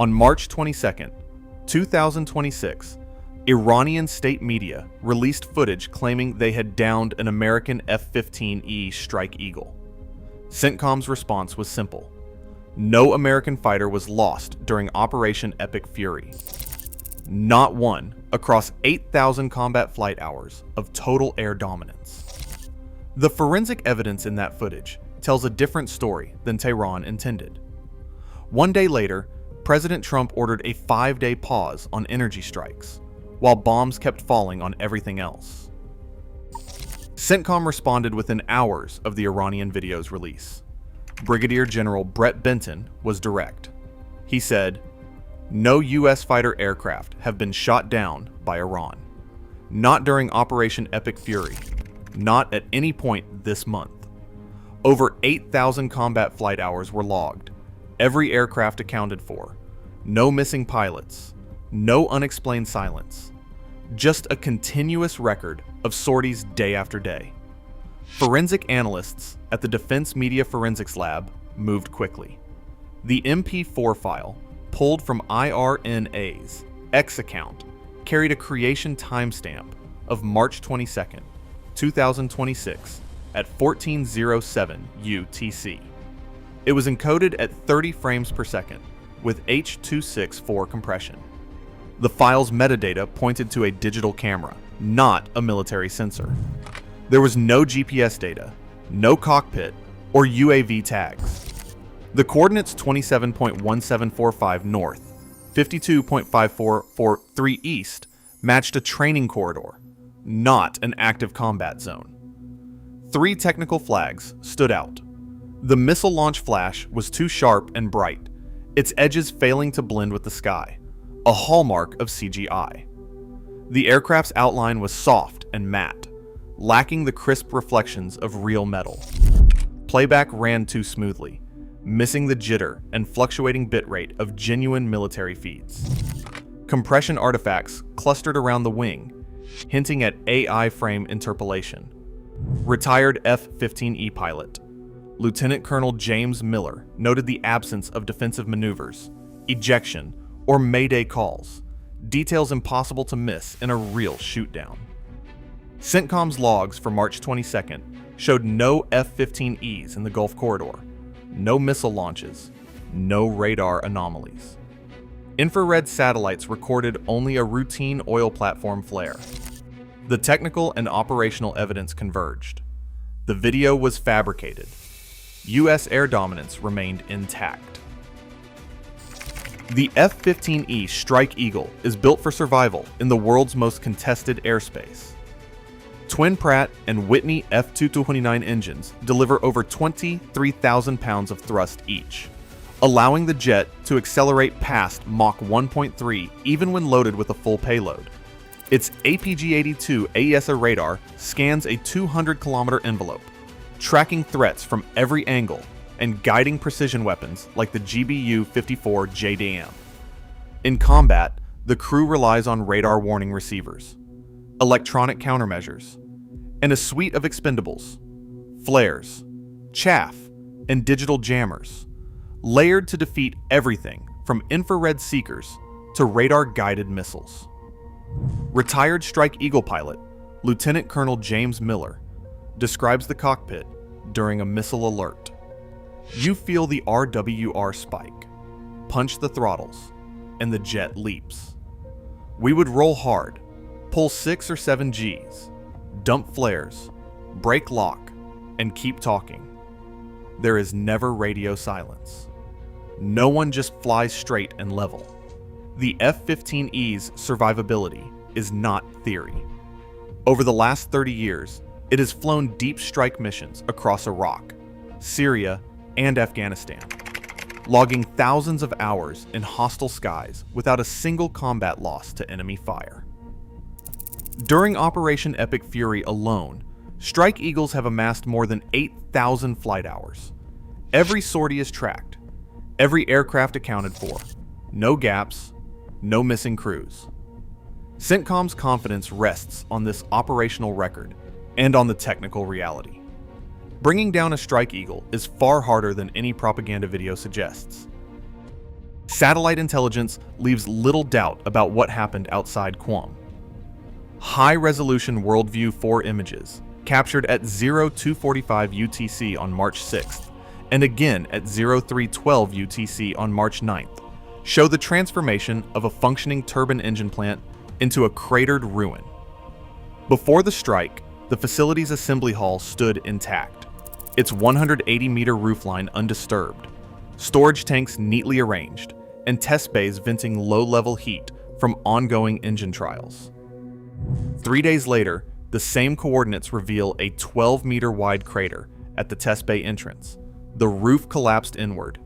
On March 22, 2026, Iranian state media released footage claiming they had downed an American F-15E Strike Eagle. CENTCOM's response was simple. No American fighter was lost during Operation Epic Fury. Not one across 8,000 combat flight hours of total air dominance. The forensic evidence in that footage tells a different story than Tehran intended. One day later, President Trump ordered a 5-day pause on energy strikes, while bombs kept falling on everything else. CENTCOM responded within hours of the Iranian video's release. Brigadier General Brett Benton was direct. He said, "No U.S. fighter aircraft have been shot down by Iran. Not during Operation Epic Fury. Not at any point this month. Over 8,000 combat flight hours were logged. Every aircraft accounted for. No missing pilots. No unexplained silence. Just a continuous record of sorties day after day." Forensic analysts at the Defense Media Forensics Lab moved quickly. The MP4 file, pulled from IRNA's X account, carried a creation timestamp of March 22, 2026 at 14:07 UTC. It was encoded at 30 frames per second with H.264 compression. The file's metadata pointed to a digital camera, not a military sensor. There was no GPS data, no cockpit, or UAV tags. The coordinates 27.1745 north, 52.5443 east matched a training corridor, not an active combat zone. 3 technical flags stood out. The missile launch flash was too sharp and bright, its edges failing to blend with the sky, a hallmark of CGI. The aircraft's outline was soft and matte, lacking the crisp reflections of real metal. Playback ran too smoothly, missing the jitter and fluctuating bitrate of genuine military feeds. Compression artifacts clustered around the wing, hinting at AI frame interpolation. Retired F-15E pilot, Lieutenant Colonel James Miller, noted the absence of defensive maneuvers, ejection, or mayday calls, details impossible to miss in a real shootdown. CENTCOM's logs for March 22nd showed no F-15Es in the Gulf Corridor, no missile launches, no radar anomalies. Infrared satellites recorded only a routine oil platform flare. The technical and operational evidence converged. The video was fabricated. U.S. air dominance remained intact. The F-15E Strike Eagle is built for survival in the world's most contested airspace. Twin Pratt and Whitney F-229 engines deliver over 23,000 pounds of thrust each, allowing the jet to accelerate past Mach 1.3 even when loaded with a full payload. Its APG-82 AESA radar scans a 200-kilometer envelope, tracking threats from every angle and guiding precision weapons like the GBU-54 JDAM. In combat, the crew relies on radar warning receivers, electronic countermeasures, and a suite of expendables, flares, chaff, and digital jammers, layered to defeat everything from infrared seekers to radar-guided missiles. Retired Strike Eagle pilot, Lieutenant Colonel James Miller, describes the cockpit during a missile alert. "You feel the RWR spike, punch the throttles, and the jet leaps. We would roll hard, pull 6 or 7 Gs, dump flares, break lock, and keep talking. There is never radio silence. No one just flies straight and level. The F-15E's survivability is not theory. Over the last 30 years, it has flown deep strike missions across Iraq, Syria, and Afghanistan, logging thousands of hours in hostile skies without a single combat loss to enemy fire. During Operation Epic Fury alone, Strike Eagles have amassed more than 8,000 flight hours. Every sortie is tracked, every aircraft accounted for, no gaps, no missing crews. CENTCOM's confidence rests on this operational record and on the technical reality. Bringing down a Strike Eagle is far harder than any propaganda video suggests. Satellite intelligence leaves little doubt about what happened outside Guam. High-resolution Worldview 4 images, captured at 0245 UTC on March 6th, and again at 0312 UTC on March 9th, show the transformation of a functioning turbine engine plant into a cratered ruin. Before the strike, the facility's assembly hall stood intact, its 180-meter roofline undisturbed, storage tanks neatly arranged, and test bays venting low-level heat from ongoing engine trials. 3 days later, the same coordinates reveal a 12-meter wide crater at the test bay entrance. The roof collapsed inward,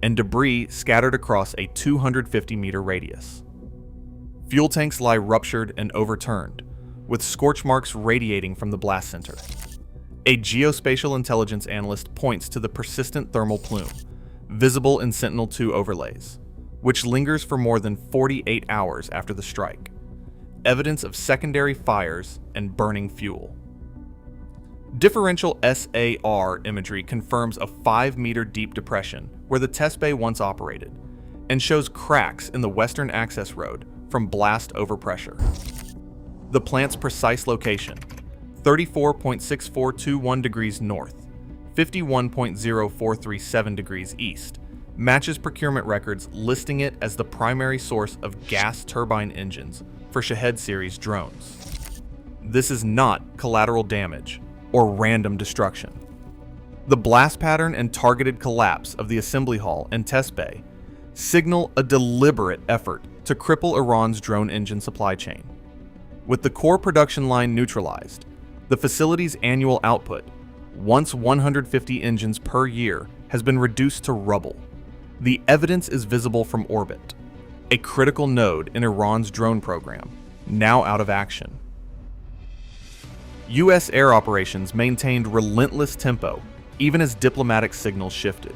and debris scattered across a 250-meter radius. Fuel tanks lie ruptured and overturned, with scorch marks radiating from the blast center. A geospatial intelligence analyst points to the persistent thermal plume, visible in Sentinel-2 overlays, which lingers for more than 48 hours after the strike, evidence of secondary fires and burning fuel. Differential SAR imagery confirms a 5-meter deep depression where the test bay once operated, and shows cracks in the western access road from blast overpressure. The plant's precise location, 34.6421 degrees north, 51.0437 degrees east, matches procurement records listing it as the primary source of gas turbine engines for Shahed series drones. This is not collateral damage or random destruction. The blast pattern and targeted collapse of the assembly hall and test bay signal a deliberate effort to cripple Iran's drone engine supply chain. With the core production line neutralized, the facility's annual output, once 150 engines per year, has been reduced to rubble. The evidence is visible from orbit, a critical node in Iran's drone program, now out of action. U.S. air operations maintained relentless tempo even as diplomatic signals shifted.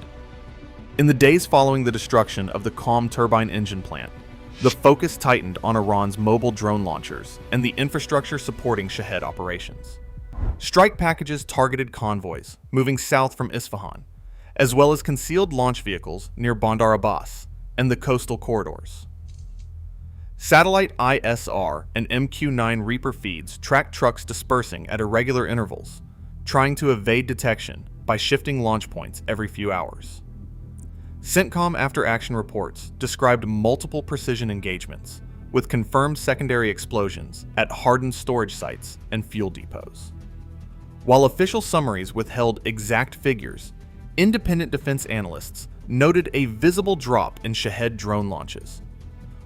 In the days following the destruction of the Qom turbine engine plant, the focus tightened on Iran's mobile drone launchers and the infrastructure supporting Shahed operations. Strike packages targeted convoys moving south from Isfahan, as well as concealed launch vehicles near Bandar Abbas and the coastal corridors. Satellite ISR and MQ-9 Reaper feeds tracked trucks dispersing at irregular intervals, trying to evade detection by shifting launch points every few hours. CENTCOM after-action reports described multiple precision engagements, with confirmed secondary explosions at hardened storage sites and fuel depots. While official summaries withheld exact figures, independent defense analysts noted a visible drop in Shahed drone launches.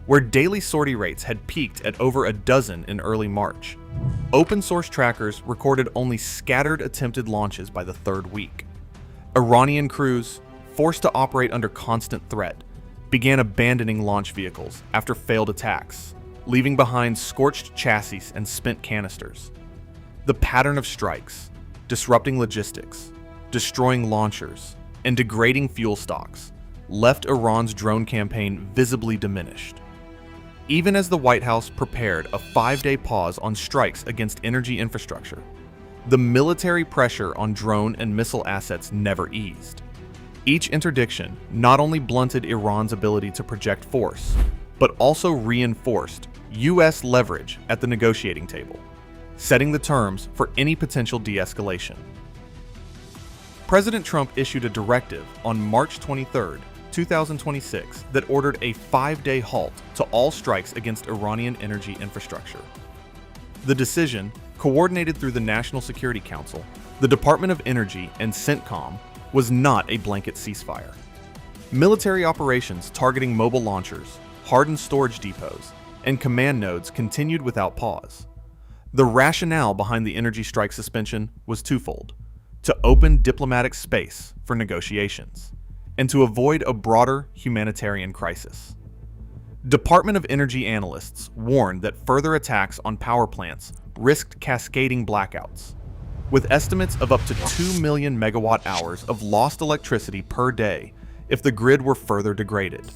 Where daily sortie rates had peaked at over a dozen in early March, open-source trackers recorded only scattered attempted launches by the third week. Iranian crews, forced to operate under constant threat, began abandoning launch vehicles after failed attacks, leaving behind scorched chassis and spent canisters. The pattern of strikes, disrupting logistics, destroying launchers, and degrading fuel stocks left Iran's drone campaign visibly diminished. Even as the White House prepared a 5-day pause on strikes against energy infrastructure, the military pressure on drone and missile assets never eased. Each interdiction not only blunted Iran's ability to project force, but also reinforced U.S. leverage at the negotiating table, setting the terms for any potential de-escalation. President Trump issued a directive on March 23, 2026 that ordered a 5-day halt to all strikes against Iranian energy infrastructure. The decision, coordinated through the National Security Council, the Department of Energy, and CENTCOM, was not a blanket ceasefire. Military operations targeting mobile launchers, hardened storage depots, and command nodes continued without pause. The rationale behind the energy strike suspension was twofold: to open diplomatic space for negotiations, and to avoid a broader humanitarian crisis. Department of Energy analysts warned that further attacks on power plants risked cascading blackouts, with estimates of up to 2 million megawatt hours of lost electricity per day if the grid were further degraded.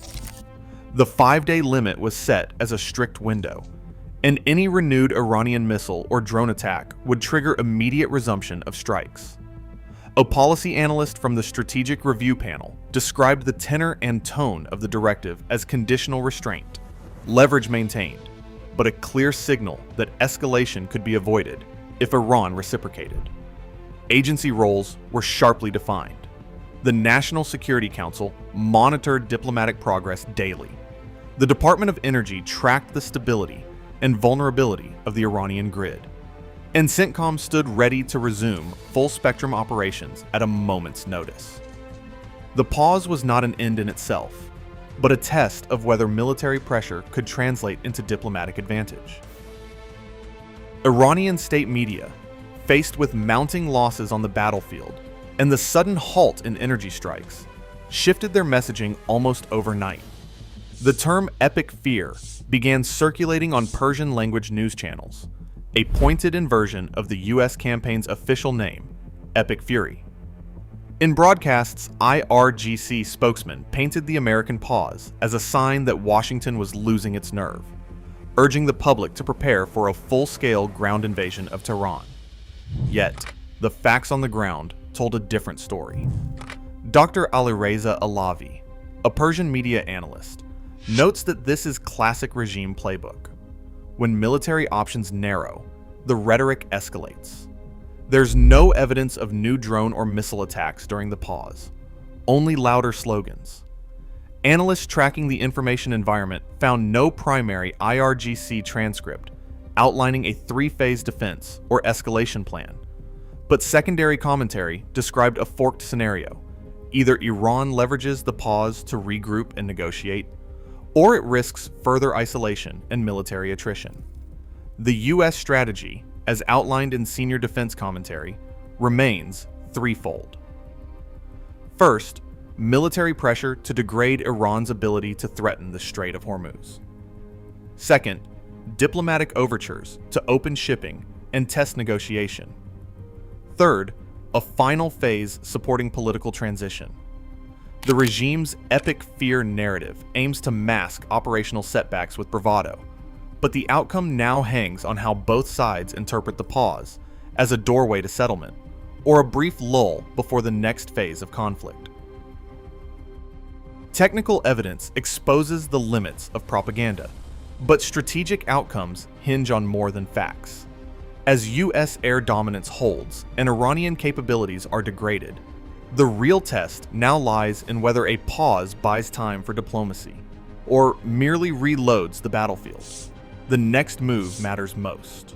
The 5-day limit was set as a strict window, and any renewed Iranian missile or drone attack would trigger immediate resumption of strikes. A policy analyst from the Strategic Review Panel described the tenor and tone of the directive as conditional restraint, leverage maintained, but a clear signal that escalation could be avoided if Iran reciprocated. Agency roles were sharply defined. The National Security Council monitored diplomatic progress daily. The Department of Energy tracked the stability and vulnerability of the Iranian grid. And CENTCOM stood ready to resume full-spectrum operations at a moment's notice. The pause was not an end in itself, but a test of whether military pressure could translate into diplomatic advantage. Iranian state media, faced with mounting losses on the battlefield and the sudden halt in energy strikes, shifted their messaging almost overnight. The term epic fear began circulating on Persian-language news channels, a pointed inversion of the US campaign's official name, Epic Fury. In broadcasts, IRGC spokesmen painted the American pause as a sign that Washington was losing its nerve, urging the public to prepare for a full-scale ground invasion of Tehran. Yet, the facts on the ground told a different story. Dr. Alireza Alavi, a Persian media analyst, notes that this is classic regime playbook. When military options narrow, the rhetoric escalates. There's no evidence of new drone or missile attacks during the pause, only louder slogans. Analysts tracking the information environment found no primary IRGC transcript outlining a three-phase defense or escalation plan, but secondary commentary described a forked scenario. Either Iran leverages the pause to regroup and negotiate, or it risks further isolation and military attrition. The US strategy, as outlined in senior defense commentary, remains threefold. First, military pressure to degrade Iran's ability to threaten the Strait of Hormuz. Second, diplomatic overtures to open shipping and test negotiation. Third, a final phase supporting political transition. The regime's epic fear narrative aims to mask operational setbacks with bravado, but the outcome now hangs on how both sides interpret the pause as a doorway to settlement, or a brief lull before the next phase of conflict. Technical evidence exposes the limits of propaganda, but strategic outcomes hinge on more than facts. As US air dominance holds and Iranian capabilities are degraded, the real test now lies in whether a pause buys time for diplomacy, or merely reloads the battlefield. The next move matters most.